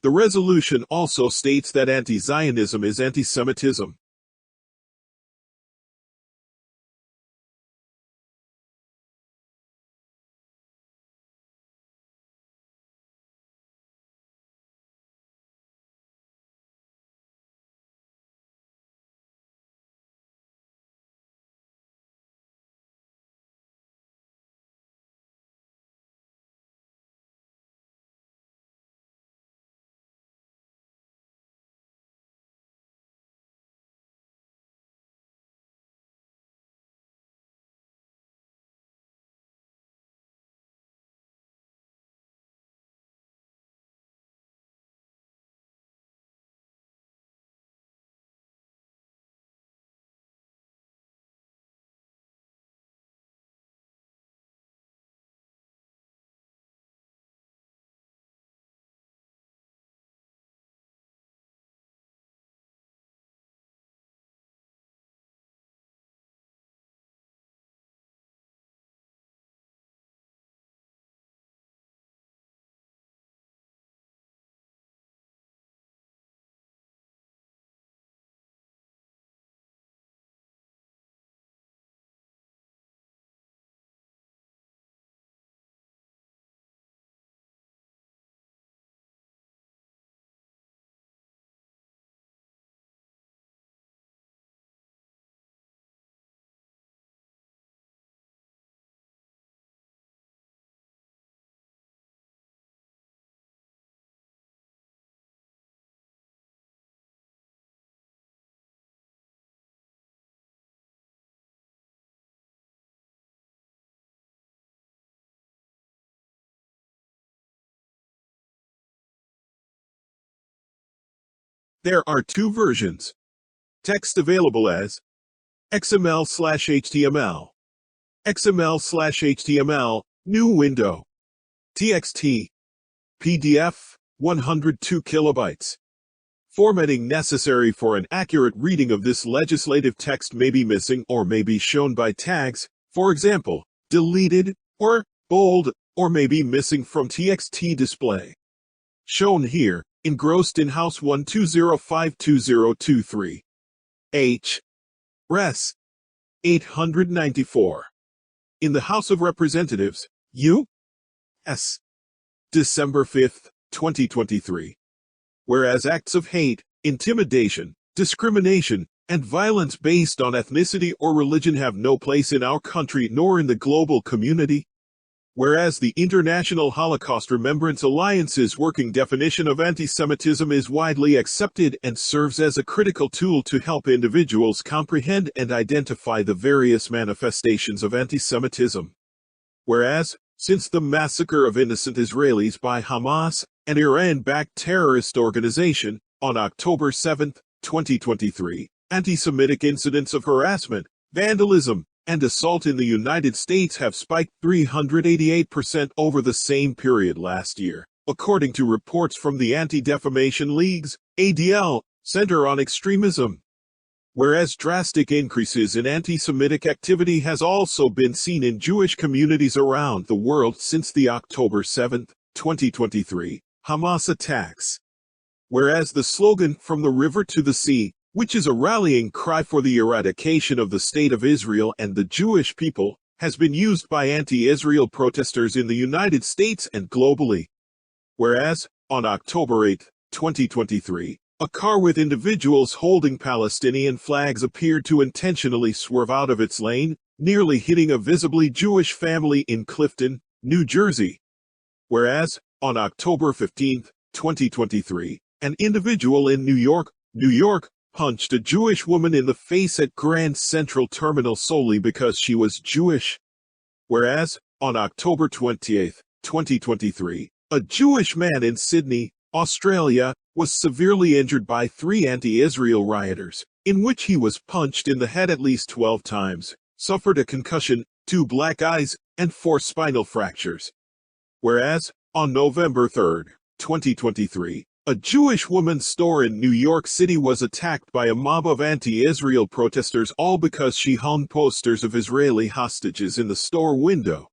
The resolution also states that anti-Zionism is anti-Semitism. There are two versions. Text available as XML/HTML. XML/HTML, new window. TXT. PDF, 102 kilobytes. Formatting necessary for an accurate reading of this legislative text may be missing or may be shown by tags, for example, deleted, or bold, or may be missing from TXT display. Shown here, engrossed in House 120522023. H. Res. 894. In the House of Representatives, U.S. December 5, 2023. Whereas acts of hate, intimidation, discrimination, and violence based on ethnicity or religion have no place in our country nor in the global community. Whereas the International Holocaust Remembrance Alliance's working definition of anti-Semitism is widely accepted and serves as a critical tool to help individuals comprehend and identify the various manifestations of anti-Semitism. Whereas, since the massacre of innocent Israelis by Hamas, an Iran-backed terrorist organization, on October 7, 2023, anti-Semitic incidents of harassment, vandalism, and assault in the United States have spiked 388% over the same period last year, according to reports from the Anti-Defamation League's ADL Center on Extremism. Whereas drastic increases in anti-Semitic activity has also been seen in Jewish communities around the world since the October 7, 2023, Hamas attacks. Whereas the slogan "From the River to the Sea," which is a rallying cry for the eradication of the State of Israel and the Jewish people, has been used by anti-Israel protesters in the United States and globally. Whereas, on October 8, 2023, a car with individuals holding Palestinian flags appeared to intentionally swerve out of its lane, nearly hitting a visibly Jewish family in Clifton, New Jersey. Whereas, on October 15, 2023, an individual in New York, punched a Jewish woman in the face at Grand Central Terminal solely because she was Jewish. Whereas, on October 28, 2023, a Jewish man in Sydney, Australia, was severely injured by 3 anti-Israel rioters, in which he was punched in the head at least 12 times, suffered a concussion, 2 black eyes, and 4 spinal fractures. Whereas, on November 3, 2023, a Jewish woman's store in New York City was attacked by a mob of anti-Israel protesters, all because she hung posters of Israeli hostages in the store window.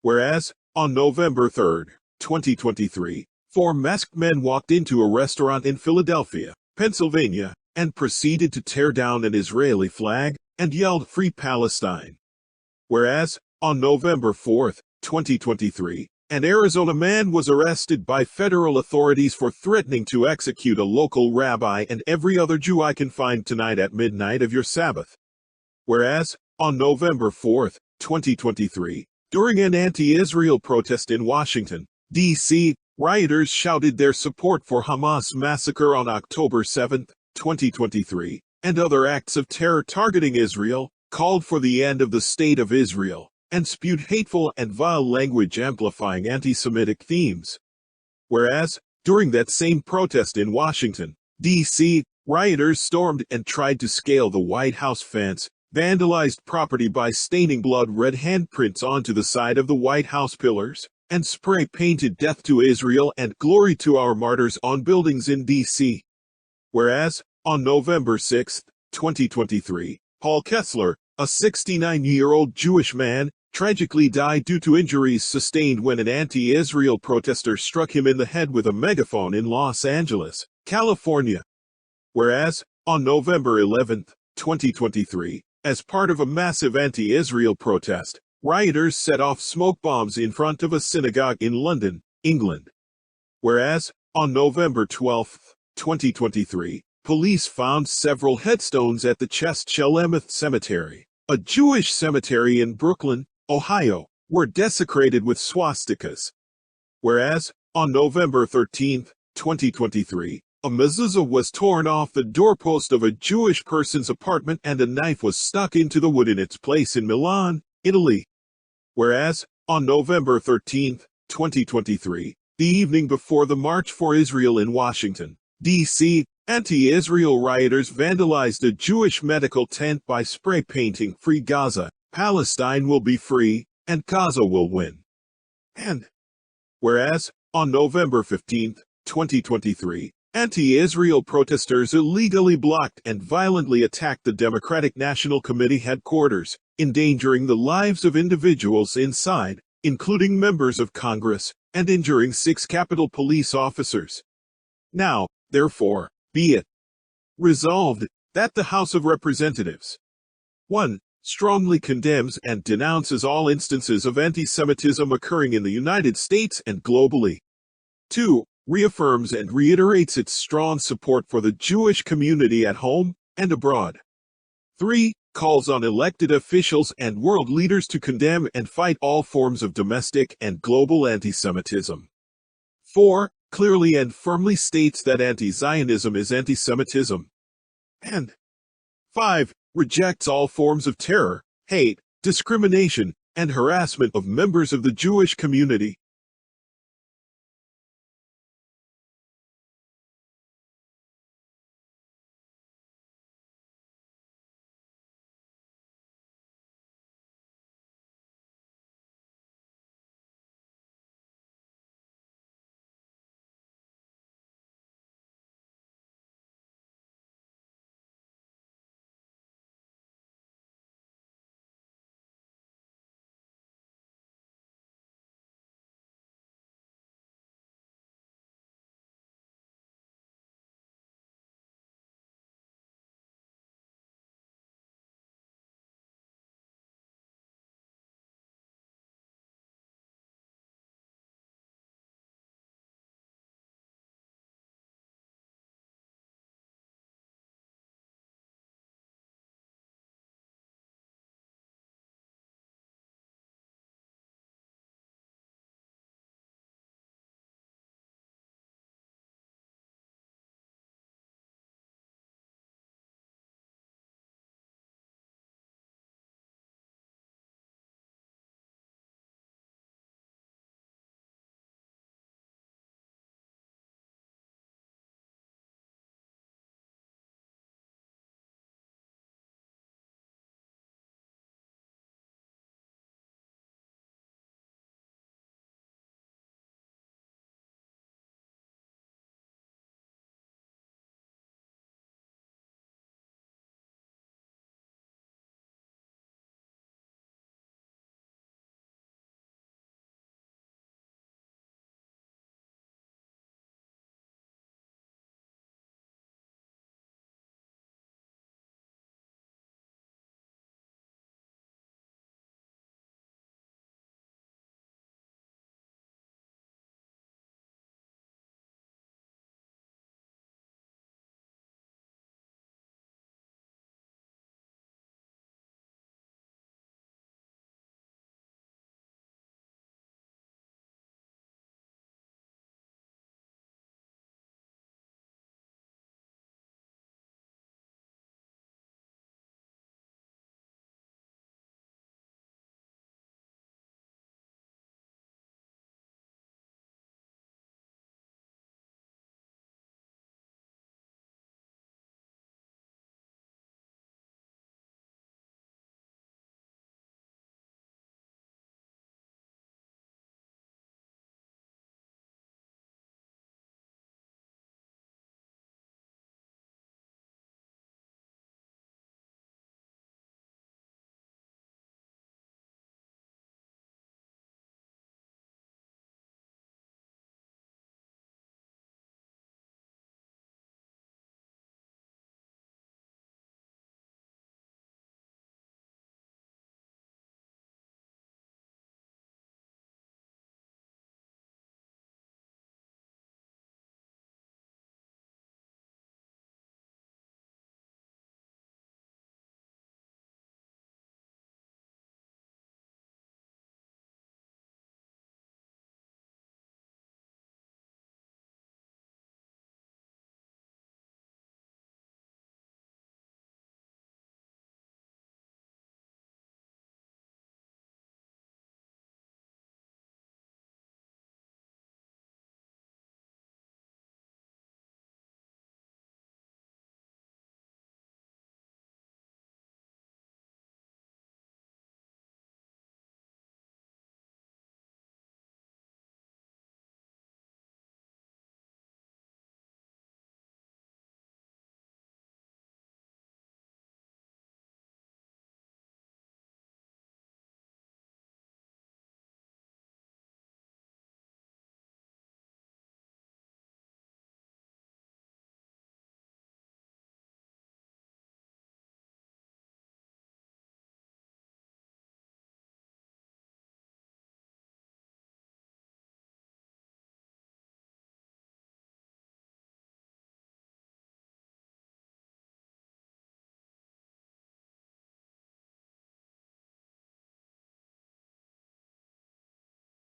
Whereas, on November 3, 2023, 4 masked men walked into a restaurant in Philadelphia, Pennsylvania, and proceeded to tear down an Israeli flag and yelled "Free Palestine." Whereas, on November 4, 2023, an Arizona man was arrested by federal authorities for threatening to execute a local rabbi and every other Jew I can find tonight at midnight of your Sabbath. Whereas, on November 4, 2023, during an anti-Israel protest in Washington, D.C., rioters shouted their support for Hamas massacre on October 7, 2023, and other acts of terror targeting Israel, called for the end of the State of Israel, and spewed hateful and vile language amplifying anti-Semitic themes. Whereas, during that same protest in Washington, D.C., rioters stormed and tried to scale the White House fence, vandalized property by staining blood-red handprints onto the side of the White House pillars, and spray-painted "Death to Israel" and "Glory to our martyrs" on buildings in D.C. Whereas, on November 6, 2023, Paul Kessler, a 69-year-old Jewish man, tragically died due to injuries sustained when an anti-Israel protester struck him in the head with a megaphone in Los Angeles, California. Whereas, on November 11, 2023, as part of a massive anti-Israel protest, rioters set off smoke bombs in front of a synagogue in London, England. Whereas, on November 12, 2023, police found several headstones at the Chest Shellemeth Cemetery, a Jewish cemetery in Brooklyn, Ohio, were desecrated with swastikas. Whereas, on November 13, 2023, a mezuzah was torn off the doorpost of a Jewish person's apartment and a knife was stuck into the wood in its place in Milan, Italy. Whereas, on November 13, 2023, the evening before the March for Israel in Washington, D.C., anti-Israel rioters vandalized a Jewish medical tent by spray-painting "Free Gaza, Palestine will be free, and Gaza will win." And whereas, on November 15, 2023, anti-Israel protesters illegally blocked and violently attacked the Democratic National Committee headquarters, endangering the lives of individuals inside, including members of Congress, and injuring 6 Capitol Police officers. Now, therefore, be it resolved that the House of Representatives 1. Strongly condemns and denounces all instances of anti-Semitism occurring in the United States and globally. 2. Reaffirms and reiterates its strong support for the Jewish community at home and abroad. 3. Calls on elected officials and world leaders to condemn and fight all forms of domestic and global anti-Semitism. 4. Clearly and firmly states that anti-Zionism is anti-Semitism. And 5. Rejects all forms of terror, hate, discrimination, and harassment of members of the Jewish community,